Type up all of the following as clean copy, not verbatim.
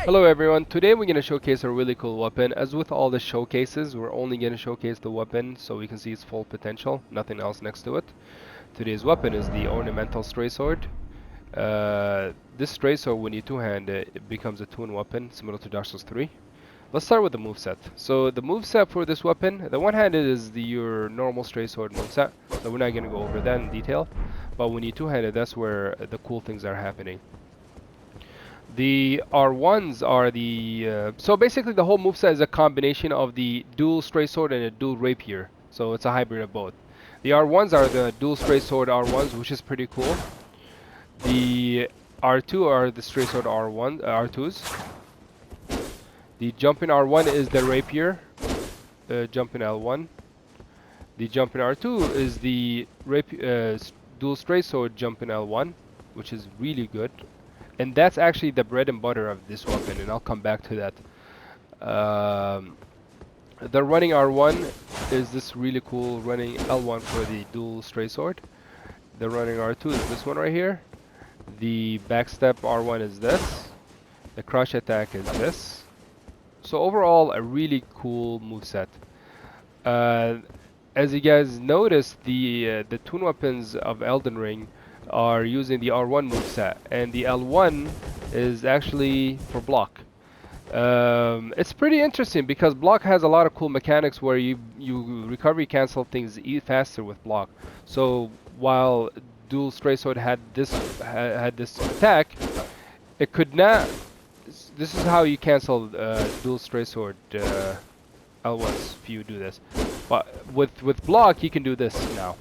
Hello everyone, today we're going to showcase a really cool weapon. As with all the showcases, we're only going to showcase the weapon so we can see its full potential, nothing else next to it. Today's weapon is the Ornamental Straight Sword. This Straight Sword, when you two-hand it, it becomes a two-in weapon, similar to Dark Souls 3. Let's start with the moveset. So the moveset for this weapon, the one-handed is your normal Straight Sword moveset, so we're not going to go over that in detail. But when you two-handed, that's where the cool things are happening. The R1s are so basically the whole moveset is a combination of the dual straight sword and a dual rapier. So it's a hybrid of both. The R1s are the dual straight sword R1s, which is pretty cool. The R2 are the straight sword R2s. The jumping R1 is the rapier, jumping L1. The jumping R2 is the dual straight sword jumping L1, which is really good. And that's actually the bread and butter of this weapon, and I'll come back to that. The running R1 is this really cool running L1 for the dual straight sword. The running R2 is this one right here. The backstep R1 is this. The crush attack is this. So overall, a really cool moveset. As you guys noticed, the toon weapons of Elden Ring are using the R1 moveset, and the L1 is actually for block. It's pretty interesting because block has a lot of cool mechanics where you recovery cancel things faster with block. So while dual straight sword had this attack, it could not. This is how you cancel dual straight sword L1s if you do this. But with block you can do this now.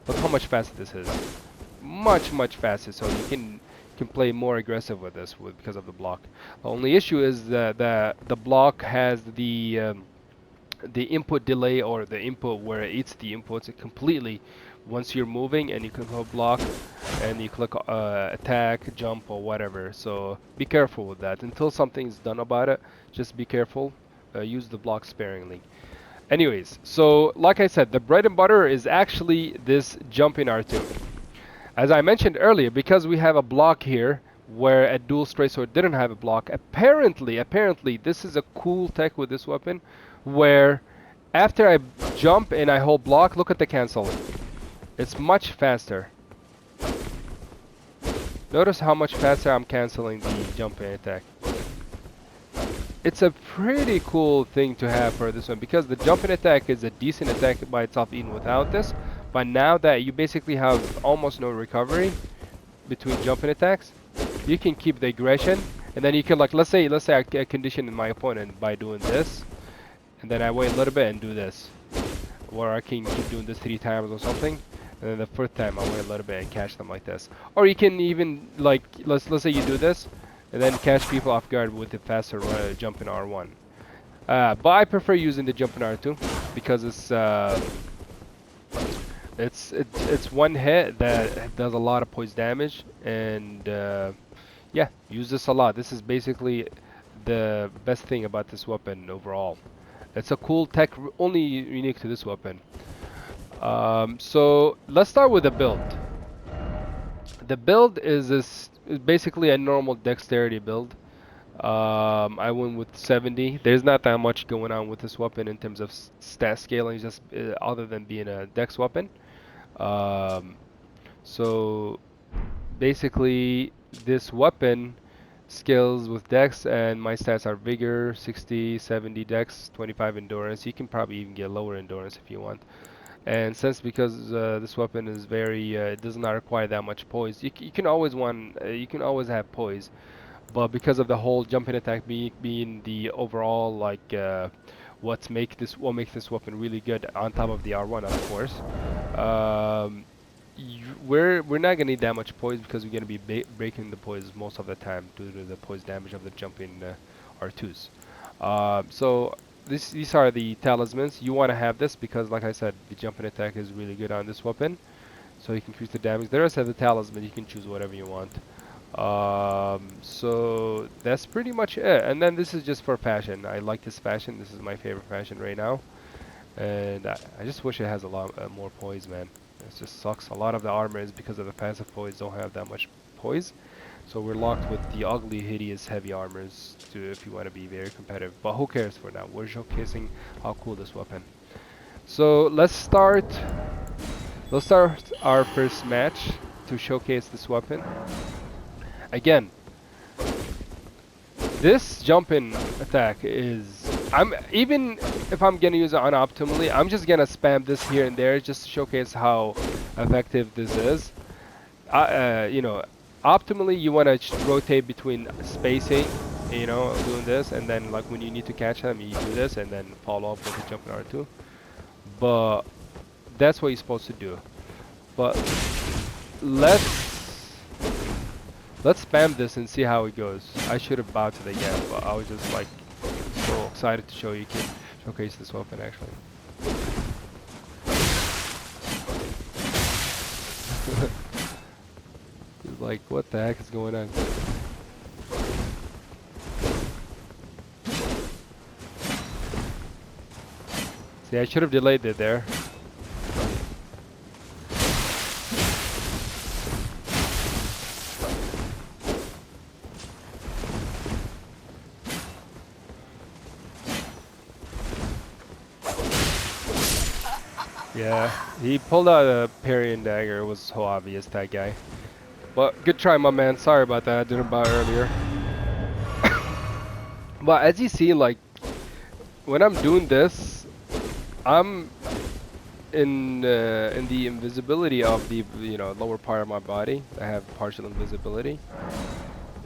Look how much faster this is. Much faster. So you can play more aggressive with this because of the block. The only issue is that the block has the input delay, or the input where it eats the inputs completely once you're moving, and you can click block and you click attack, jump, or whatever. So be careful with that. Until something's done about it, just be careful. Use the block sparingly. Anyways, so like I said, the bread and butter is actually this jumping R2. As I mentioned earlier, because we have a block here where a dual straight sword didn't have a block, apparently this is a cool tech with this weapon where after I jump and I hold block, look at the cancel. It's much faster. Notice how much faster I'm canceling the jumping attack. It's a pretty cool thing to have for this one because the jumping attack is a decent attack by itself even without this. But now that you basically have almost no recovery between jumping attacks, you can keep the aggression, and then you can, like, let's say I condition my opponent by doing this, and then I wait a little bit and do this, or I can keep doing this 3 times or something, and then the 4th time I wait a little bit and catch them like this. Or you can even, like, let's say you do this and then catch people off guard with the faster jumping R1. But I prefer using the jumping R2 because it's one hit that does a lot of poise damage, and yeah, use this a lot. This is basically the best thing about this weapon overall. It's a cool tech, only unique to this weapon. So let's start with the build. The build is basically a normal dexterity build. I went with 70. There's not that much going on with this weapon in terms of stat scaling, just other than being a dex weapon. Um, so basically, this weapon scales with dex, and my stats are vigor, 60, 70 dex, 25 endurance. You can probably even get lower endurance if you want. And since because this weapon is very, it does not require that much poise, you can always you can always have poise. But because of the whole jumping attack being the overall, like, what makes this weapon really good on top of the R1, of course. We're not gonna need that much poise because we're gonna be breaking the poise most of the time due to the poise damage of the jumping R2s. So these are the talismans. You want to have this because, like I said, the jumping attack is really good on this weapon, so you can increase the damage. The rest of the talisman, you can choose whatever you want. So that's pretty much it. And then this is just for fashion. I like this fashion. This is my favorite fashion right now, and I just wish it has a lot more poise, man. It just sucks. A lot of the armor is because of the passive poise don't have that much poise. So we're locked with the ugly, hideous, heavy armors to if you want to be very competitive. But who cares for now? We're showcasing how cool this weapon. So let's start. Let's start our first match to showcase this weapon. Again, this jump-in attack is. Even if I'm gonna use it unoptimally, I'm just gonna spam this here and there just to showcase how effective this is. You know, optimally you want to rotate between spacing, you know, doing this, and then like when you need to catch them, you do this, and then follow up with a jump in R2. But that's what you're supposed to do. But let's spam this and see how it goes. I should have bowed to the gap, but I was just like so excited to show you can showcase this weapon actually. He's like, what the heck is going on? See, I should have delayed it there. Yeah, he pulled out a parry and dagger. It was so obvious, that guy. But good try, my man. Sorry about that. I didn't bow earlier. But as you see, like, when I'm doing this, I'm in the invisibility of the lower part of my body. I have partial invisibility,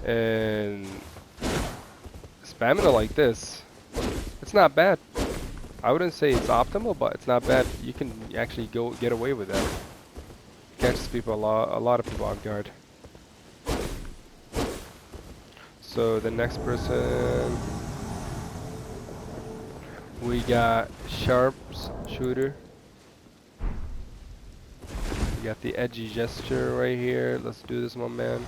and spamming it like this, it's not bad. I wouldn't say it's optimal, but it's not bad. You can actually get away with that. Catches people a lot of people off guard. So the next person, we got Sharp's shooter. We got the edgy gesture right here. Let's do this, my man.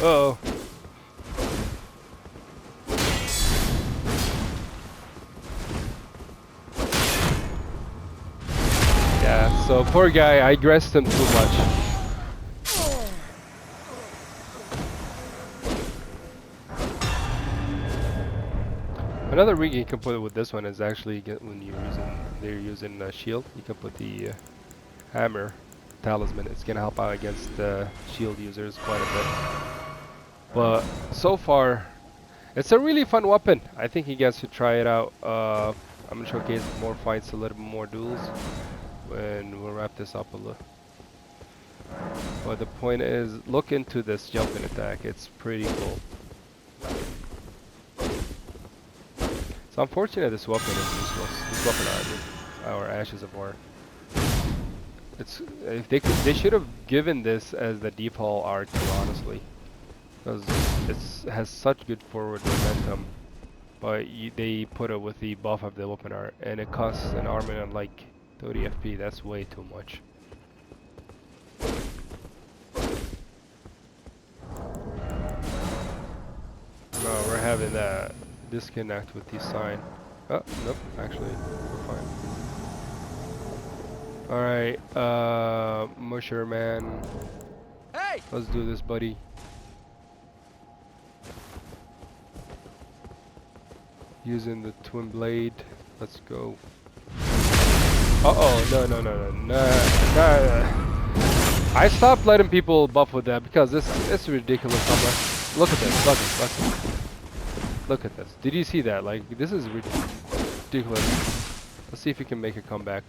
Uh-oh. Yeah, so poor guy, I aggressed him too much. Another rig you can put with this one is actually when they're using a shield, you can put the hammer talisman. It's gonna help out against shield users quite a bit. But so far, it's a really fun weapon. I think you guys should try it out. I'm gonna showcase more fights, a little bit more duels, and we'll wrap this up a little. But the point is, look into this jumping attack. It's pretty cool. It's unfortunate this weapon is useless. This weapon, our Ashes of War. It's if they should have given this as the default R2, honestly, because it has such good forward momentum. But they put it with the buff of the weapon art, and it costs an armament like 30 FP. That's way too much. No, we're having that disconnect with the sign. Oh, nope, actually, we're fine. Alright, Musher man. Hey! Let's do this, buddy. Using the twin blade. Let's go. Uh-oh, no. I stopped letting people buff with that because it's ridiculous. Look at this, look at this. Did you see that? Like, this is ridiculous. Let's see if we can make a comeback.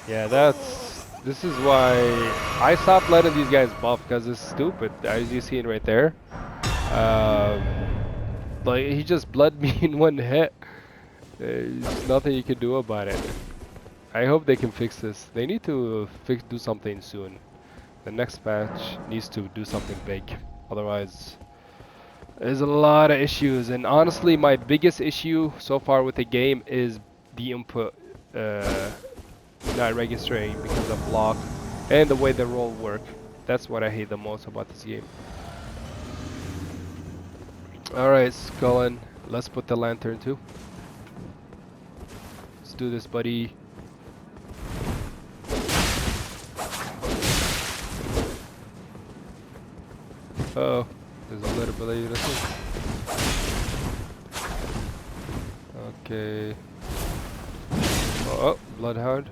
Yeah, this is why I stopped letting these guys buff, because it's stupid, as you see it right there. Like, he just bled me in one hit. There's nothing you can do about it. I hope they can fix this. They need to do something soon. The next patch needs to do something big. Otherwise, there's a lot of issues. And honestly, my biggest issue so far with the game is the input not registering because of block and the way the roll work. That's what I hate the most about this game. Alright, Scullen, let's put the lantern too. Let's do this, buddy. Uh oh, there's a little bit of this. Okay. Oh, Bloodhound.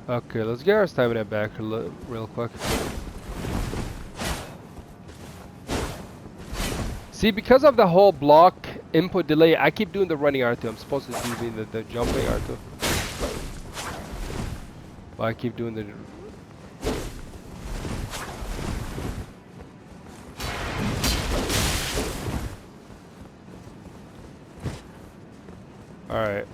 Okay, let's get our stamina back real quick. See, because of the whole block input delay, I keep doing the running R2. I'm supposed to do the jumping R2. But I keep doing the... Alright.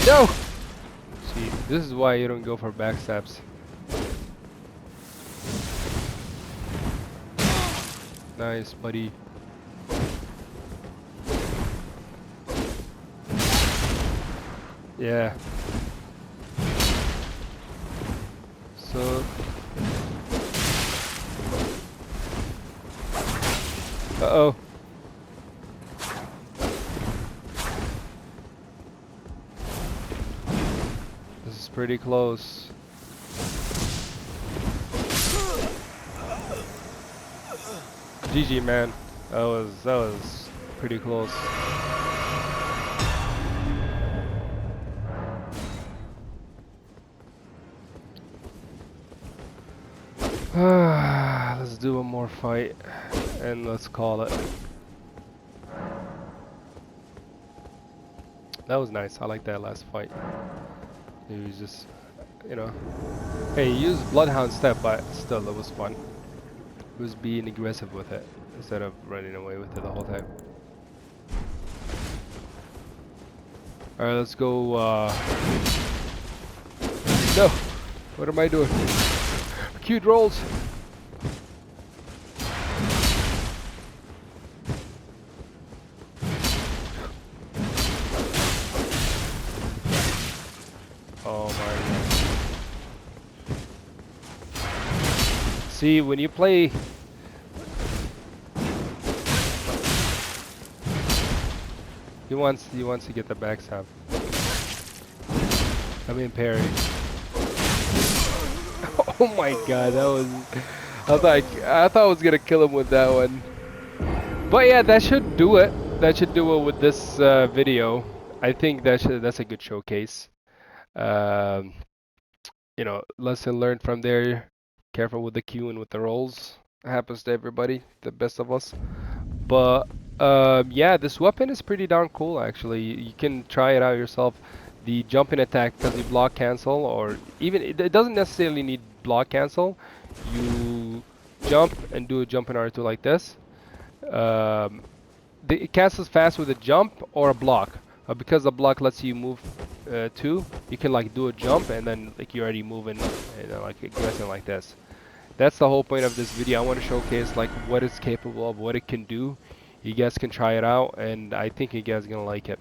No! See, this is why you don't go for backstabs. Nice, buddy. Yeah. So... Uh-oh. This is pretty close. GG, man. That was pretty close. Let's do one more fight and let's call it. That was nice. I like that last fight. He was just, you know, hey, he used Bloodhound step, but still, it was fun. He was being aggressive with it instead of running away with it the whole time. Alright, let's go. No! What am I doing? Cute rolls! Oh my god. See, when you play... He wants to get the backstab. I mean parry. Oh my god, that was... I thought I was gonna kill him with that one. But yeah, that should do it. That should do it with this video. I think that's a good showcase. You know, lesson learned from there. Careful with the Q and with the rolls. It happens to everybody, the best of us. But yeah, this weapon is pretty darn cool actually. You can try it out yourself. The jumping attack, because you block cancel, or even it doesn't necessarily need block cancel. You jump and do a jump in R2 like this. It cancels fast with a jump or a block. Because the block lets you move too, you can like do a jump and then like you're already moving, you know, like aggressing like this. That's the whole point of this video. I want to showcase like what it's capable of, what it can do. You guys can try it out, and I think you guys are gonna like it.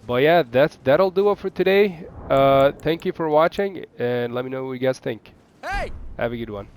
But yeah, that'll do it for today. Thank you for watching, and let me know what you guys think. Hey! Have a good one.